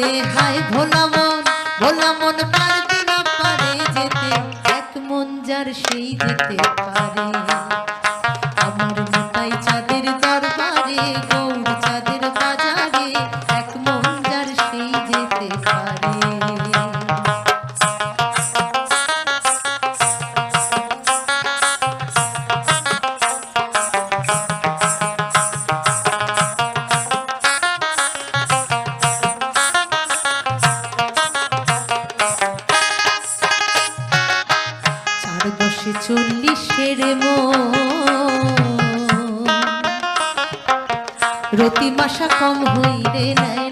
যেতে হায় ভোলা মন পারবে না পারে যেতে এক মন যার সেই যেতে পারে আমার নিতাই চাঁদের দরবারে গৌর চাঁদের বাজারে এক মন যার সেই যেতে পারে বসে 40-এর রতি মাসা কম হইরে নেয়